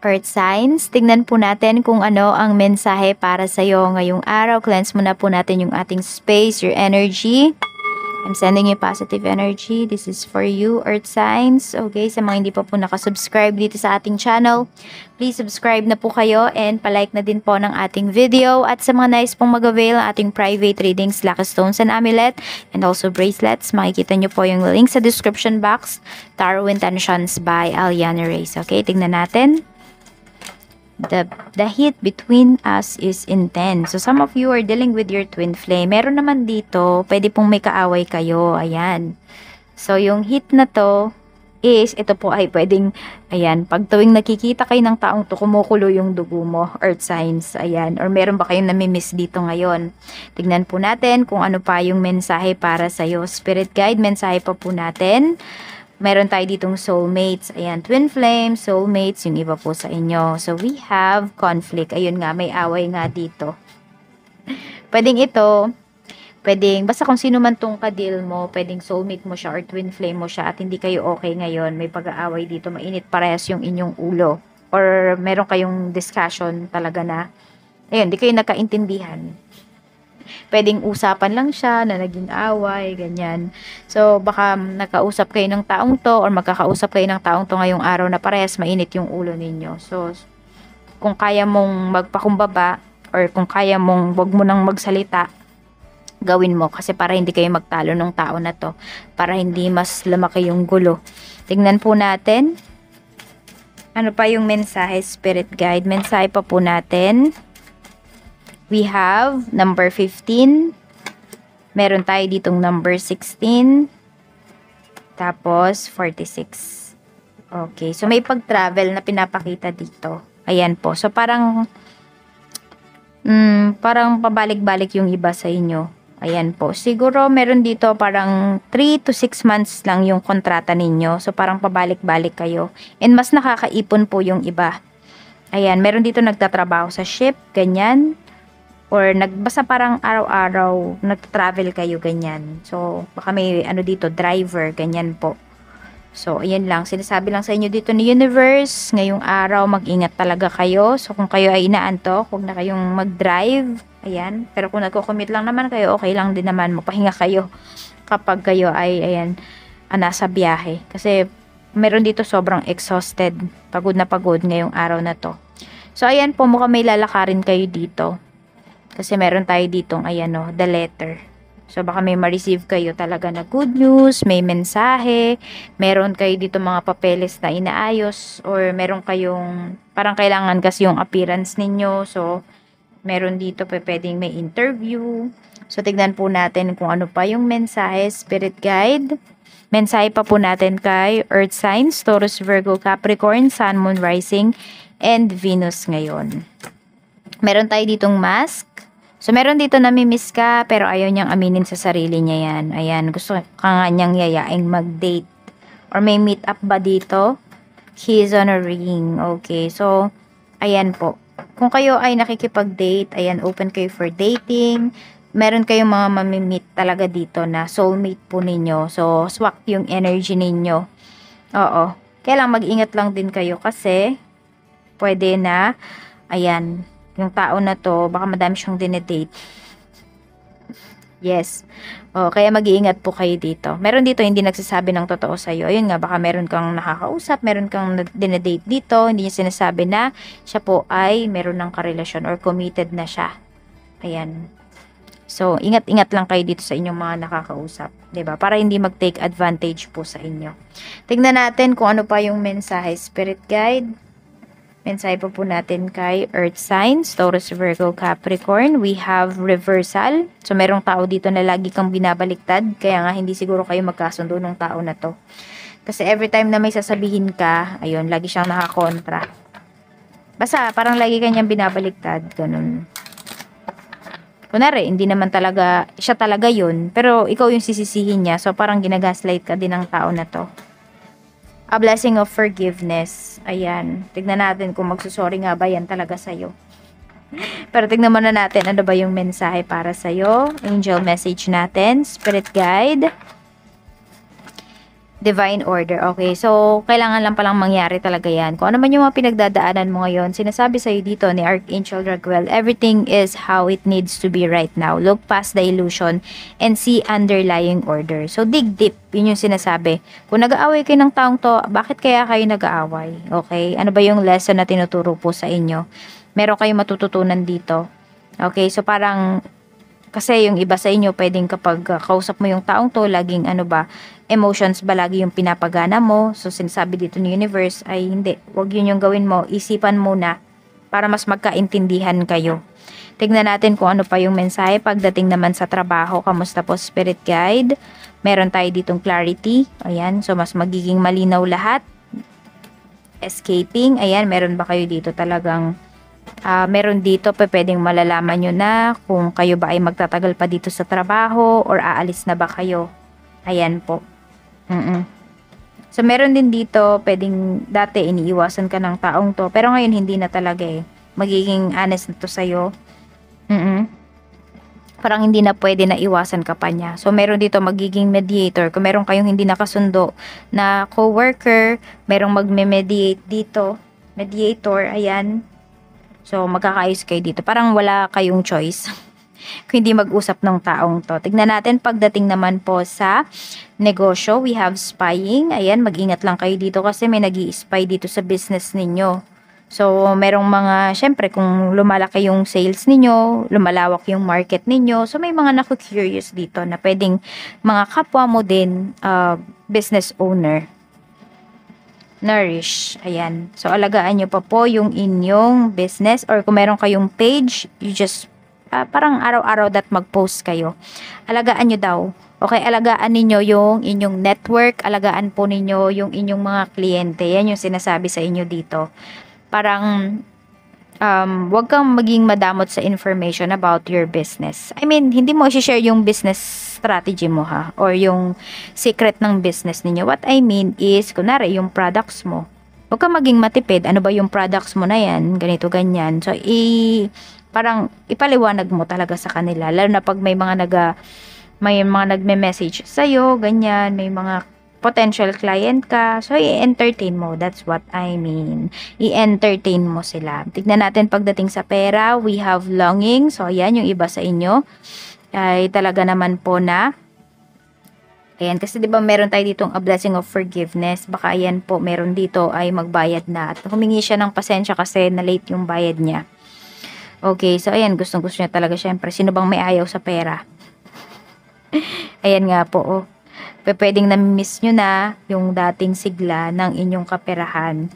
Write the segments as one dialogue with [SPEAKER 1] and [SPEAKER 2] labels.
[SPEAKER 1] Earth signs, tignan po natin kung ano ang mensahe para sa'yo ngayong araw. Cleanse muna po natin yung ating space, your energy. I'm sending you positive energy. This is for you, Earth signs. Okay, sa mga hindi pa po nakasubscribe dito sa ating channel, please subscribe na po kayo and palike na din po ng ating video. At sa mga nais pong mag-avail ng ating private readings, Lucky Stones and Amulet, and also bracelets, makikita nyo po yung link sa description box. Tarot Intentions by Aliana Reyes. Okay, tignan natin. The heat between us is intense. So, some of you are dealing with your twin flame. Meron naman dito, pwede pong may kaaway kayo. Ayan. So, yung heat na to is, ito po ay pwedeng, ayan, pag tuwing nakikita kayo ng taong to, kumukulo yung dugo mo, earth signs. Ayan. Or meron ba kayong namimiss dito ngayon? Tignan po natin kung ano pa yung mensahe para sa'yo. Spirit guide, mensahe pa po natin. Meron tayo ditong soulmates. Ayan, twin flame, soulmates, yung iba po sa inyo. So, we have conflict. Ayun nga, may away nga dito. Pwedeng ito, pwedeng, basta kung sino man tong kadil mo, pwedeng soulmate mo siya or twin flame mo siya at hindi kayo okay ngayon. May pag-aaway dito, mainit parehas yung inyong ulo. Or meron kayong discussion talaga na, ayun, di kayo nagkaintindihan. Pwedeng usapan lang siya na naging away, ganyan. So, baka nakausap kayo ng taong to or magkakausap kayo ng taong to ngayong araw na parehas mainit yung ulo ninyo. So, kung kaya mong magpakumbaba or kung kaya mong wag mo nang magsalita, gawin mo kasi para hindi kayo magtalo ng tao na to. Para hindi mas lumaki yung gulo. Tingnan po natin. Ano pa yung mensahe, spirit guide? Mensahe pa po natin. We have number 15. Meron tayo ditong number 16. Tapos 46. Okay. So may pag-travel na pinapakita dito. Ayan po. So parang pabalik-balik yung iba sa inyo. Ayan po. Siguro meron dito parang 3 to 6 months lang yung kontrata ninyo. So parang pabalik-balik kayo. And mas nakakaipon po yung iba. Ayan. Meron dito nagtatrabaho sa ship. Ganyan. Or basta parang araw-araw nagta-travel kayo ganyan. So, baka may ano dito, driver, ganyan po. So, ayan lang. Sinasabi lang sa inyo dito ni Universe, ngayong araw mag-ingat talaga kayo. So, kung kayo ay inaantok, huwag na kayong mag-drive. Ayan. Pero kung nagko-commute lang naman kayo, okay lang din naman. Magpahinga kayo kapag kayo ay, ayan, nasa biyahe. Kasi, meron dito sobrang exhausted. Pagod na pagod ngayong araw na to. So, ayan po, mukhang may lalakarin kayo dito. Kasi meron tayo ditong, ayan o, the letter. So, baka may ma-receive kayo talaga na good news, may mensahe, meron kayo dito mga papeles na inaayos, or meron kayong, parang kailangan kasi yung appearance ninyo. So, meron dito pwedeng may interview. So, tignan po natin kung ano pa yung mensahe, spirit guide. Mensahe pa po natin kay Earth signs, Taurus, Virgo, Capricorn, Sun, Moon, Rising, and Venus ngayon. Meron tayo ditong mask. So, meron dito namimiss ka, pero ayaw niyang aminin sa sarili niya yan. Ayan, gusto ka nga niyang yayaing mag-date. Or may meet up ba dito? He is on a ring. Okay, so, ayan po. Kung kayo ay nakikipag-date, ayan, open kayo for dating. Meron kayong mga mamimit talaga dito na soulmate po ninyo. So, swak yung energy ninyo. Oo. Kailangan mag-ingat lang din kayo kasi pwede na, ayan, yung tao na to, baka madami siyang dinedate. Yes. O, kaya mag-iingat po kayo dito. Meron dito hindi nagsasabi ng totoo sa'yo. Ayun nga, baka meron kang nakakausap, meron kang dinedate dito, hindi niya sinasabi na siya po ay meron ng karelasyon or committed na siya. Ayan. So, ingat-ingat lang kayo dito sa inyong mga nakakausap. 'Di ba? Para hindi mag-take advantage po sa inyo. Tingnan natin kung ano pa yung mensahe. Spirit guide. Mensahe po natin kay Earth signs, Taurus, Virgo, Capricorn. We have reversal. So, merong tao dito na lagi kang binabaliktad. Kaya nga, hindi siguro kayo magkasundo ng tao na to. Kasi every time na may sasabihin ka, ayun, lagi siyang nakakontra. Basta, parang lagi kanyang binabaliktad. Ganun. Kunwari, hindi naman talaga, siya talaga yun. Pero, ikaw yung sisisihin niya. So, parang ginagaslight ka din ng tao na to. A blessing of forgiveness. Ayan. Tignan natin kung magsusorry nga ba yan talaga sa'yo. Pero tignan muna natin ano ba yung mensahe para sa'yo. Angel message natin. Spirit guide. Divine order. Okay. So, kailangan lang palang mangyari talaga yan. Kung ano man yung mga pinagdadaanan mo ngayon, sinasabi sa'yo dito ni Archangel Raguel, everything is how it needs to be right now. Look past the illusion and see underlying order. So, dig deep. Yun yung sinasabi. Kung nag-aaway kayo ng taong to, bakit kaya kayo nag-aaway? Okay? Ano ba yung lesson na tinuturo po sa inyo? Meron kayong matututunan dito. Okay? So, parang kasi yung iba sa inyo, pwedeng kapag kausap mo yung taong to, laging ano ba, emotions ba lagi yung pinapagana mo? So, sinasabi dito ni universe ay hindi. Huwag yun yung gawin mo. Isipan muna para mas magkaintindihan kayo. Tignan natin kung ano pa yung mensahe pagdating naman sa trabaho. Kamusta po spirit guide? Meron tayo ditong clarity. Ayan. So, mas magiging malinaw lahat. Escaping. Ayan. Meron ba kayo dito talagang meron dito pwedeng malalaman nyo na kung kayo ba ay magtatagal pa dito sa trabaho or aalis na ba kayo. Ayan po. So, meron din dito, pwedeng dati iniiwasan ka ng taong to, pero ngayon hindi na talaga eh. Magiging honest na to sa'yo. Parang hindi na pwede na iwasan ka pa niya. So, meron dito magiging mediator. Kung meron kayong hindi nakasundo na co-worker, merong magme-mediate dito. Mediator, ayan. So, magkakaayos kayo dito. Parang wala kayong choice. Kung hindi mag-usap ng taong to. Tignan natin pagdating naman po sa negosyo. We have spying. Ayan, mag-ingat lang kayo dito kasi may nag-i-spy dito sa business ninyo. So, merong mga, syempre, kung lumalaki yung sales ninyo, lumalawak yung market ninyo. So, may mga naku-curious dito na pwedeng mga kapwa mo din, business owner. Nourish. Ayan. So, alagaan nyo pa po yung inyong business or kung meron kayong page, you just parang araw-araw that mag-post kayo. Alagaan nyo daw. Okay, alagaan ninyo yung inyong network, alagaan po ninyo yung inyong mga kliyente. Yan yung sinasabi sa inyo dito. Parang, wag kang maging madamot sa information about your business. I mean, hindi mo i-share yung business strategy mo ha, or yung secret ng business ninyo. What I mean is, kunwari, yung products mo. Huwag kang maging matipid. Ano ba yung products mo na yan? Ganito, ganyan. So, parang ipaliwanag mo talaga sa kanila. Lalo na pag may mga nagme-message sa'yo, ganyan, may mga potential client ka. So, i-entertain mo. That's what I mean. I-entertain mo sila. Tignan natin pagdating sa pera. We have longing. So, ayan, yung iba sa inyo ay talaga naman po na ayan, kasi 'di ba meron tayo ditong a blessing of forgiveness. Baka ayan po, meron dito ay magbayad na at humingi siya ng pasensya kasi na late yung bayad niya. Okay, so ayan, gustong-gusto niya talaga syempre. Sino bang may ayaw sa pera? Ayan nga po, oh. Pwedeng nami-miss nyo na yung dating sigla ng inyong kaperahan.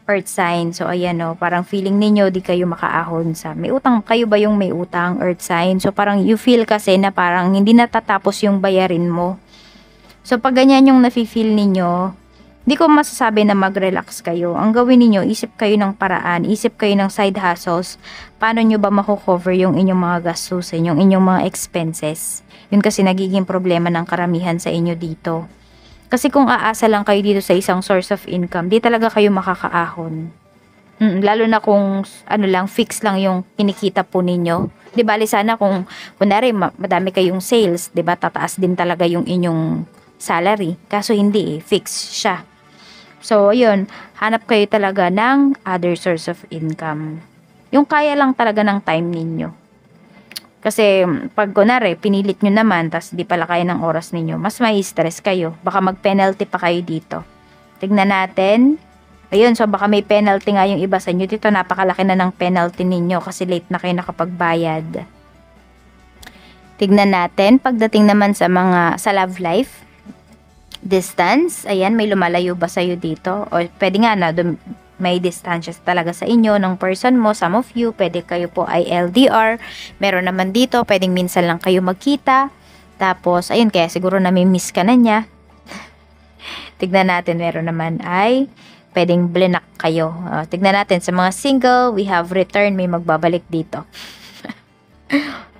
[SPEAKER 1] Earth sign. So, ayan, oh, parang feeling ninyo di kayo makaahon sa may utang. Kayo ba yung may utang, Earth sign? So, parang you feel kasi na parang hindi natatapos yung bayarin mo. So, pag ganyan yung nafe-feel ninyo, hindi ko masasabi na mag-relax kayo. Ang gawin niyo, isip kayo ng paraan, isip kayo ng side hustles. Paano nyo ba mako-cover yung inyong mga gastusin, yung inyong mga expenses? Yun kasi nagiging problema ng karamihan sa inyo dito. Kasi kung aasa lang kayo dito sa isang source of income, di talaga kayo makakaahon. Lalo na kung ano lang, fix lang yung kinikita po ninyo. Di bali sana kung kunwari madami kayong sales, di ba tataas din talaga yung inyong salary. Kaso hindi fix siya. So, ayun, hanap kayo talaga ng other source of income. Yung kaya lang talaga ng time ninyo. Kasi, pag kunwari, pinilit nyo naman, tas di pala kaya ng oras ninyo, mas may stress kayo. Baka mag-penalty pa kayo dito. Tignan natin. Ayun, so baka may penalty nga yung iba sa inyo. Dito, napakalaki na ng penalty ninyo kasi late na kayo nakapagbayad. Tignan natin, pagdating naman sa sa love life, distance, ayan, may lumalayo ba sa'yo dito? O pwede nga na, may distansya talaga sa inyo ng person mo. Some of you, pwede kayo po ay LDR. Meron naman dito, pwedeng minsan lang kayo magkita. Tapos, ayun, kaya siguro nami-miss ka na niya. Tignan natin, meron naman ay pwedeng blinak kayo. Tignan natin, sa mga single, we have return, may magbabalik dito.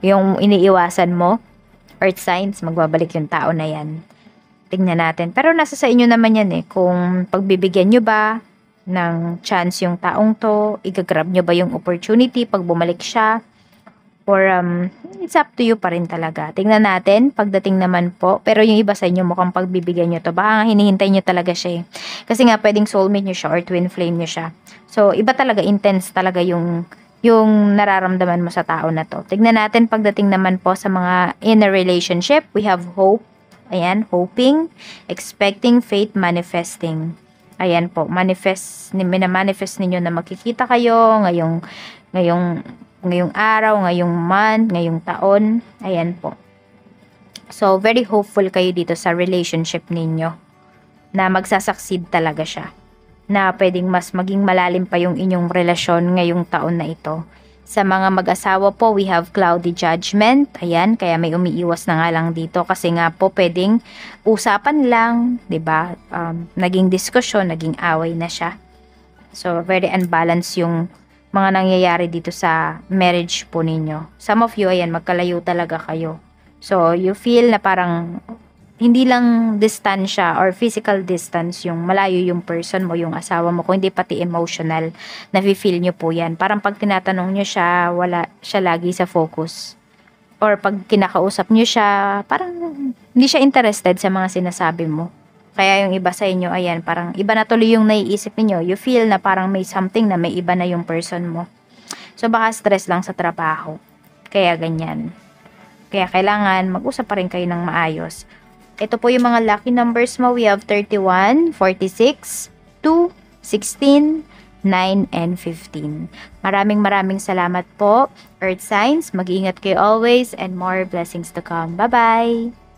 [SPEAKER 1] Yung iniiwasan mo, earth signs, magbabalik yung tao na yan. Tingnan natin. Pero nasa sa inyo naman yan kung pagbibigyan nyo ba ng chance yung taong to, igagrab nyo ba yung opportunity pag bumalik siya, Or it's up to you pa rin talaga. Tingnan natin pagdating naman po. Pero yung iba sa inyo mukhang pagbibigyan nyo to. Baka nga hinihintay nyo talaga siya eh. Kasi nga pwedeng soulmate nyo siya or twin flame nyo siya. So iba talaga, intense talaga yung nararamdaman mo sa tao na to. Tignan natin pagdating naman po sa mga in a relationship. We have hope. Ayan, hoping, expecting, faith, manifesting. Ayan po, manifest ninyo na magkikita kayo ngayong araw, ngayong month, ngayong taon. Ayan po. So, very hopeful kayo dito sa relationship ninyo na magsasucceed talaga siya. Na pwedeng mas maging malalim pa yung inyong relasyon ngayong taon na ito. Sa mga mag-asawa po, we have cloudy judgment. Ayan, kaya may umiiwas na nga lang dito kasi nga po pwedeng usapan lang, 'di ba? Naging diskusyon, naging away na siya. So, very unbalanced yung mga nangyayari dito sa marriage po ninyo. Some of you, ayan, magkalayo talaga kayo. So, you feel na parang hindi lang distansya or physical distance yung malayo yung person mo, yung asawa mo, kundi pati emotional. Nafe-feel nyo po yan. Parang pag tinatanong nyo siya, wala siya lagi sa focus. Or pag kinakausap nyo siya, parang hindi siya interested sa mga sinasabi mo. Kaya yung iba sa inyo, ayan, parang iba na tuloy yung naiisip niyo. You feel na parang may something na may iba na yung person mo. So baka stress lang sa trabaho. Kaya ganyan. Kaya kailangan mag-usap pa rin kayo ng maayos. Ito po yung mga lucky numbers mo. We have 31, 46, 2, 16, 9, and 15. Maraming salamat po, Earth Signs. Mag-iingat kayo always and more blessings to come. Bye-bye!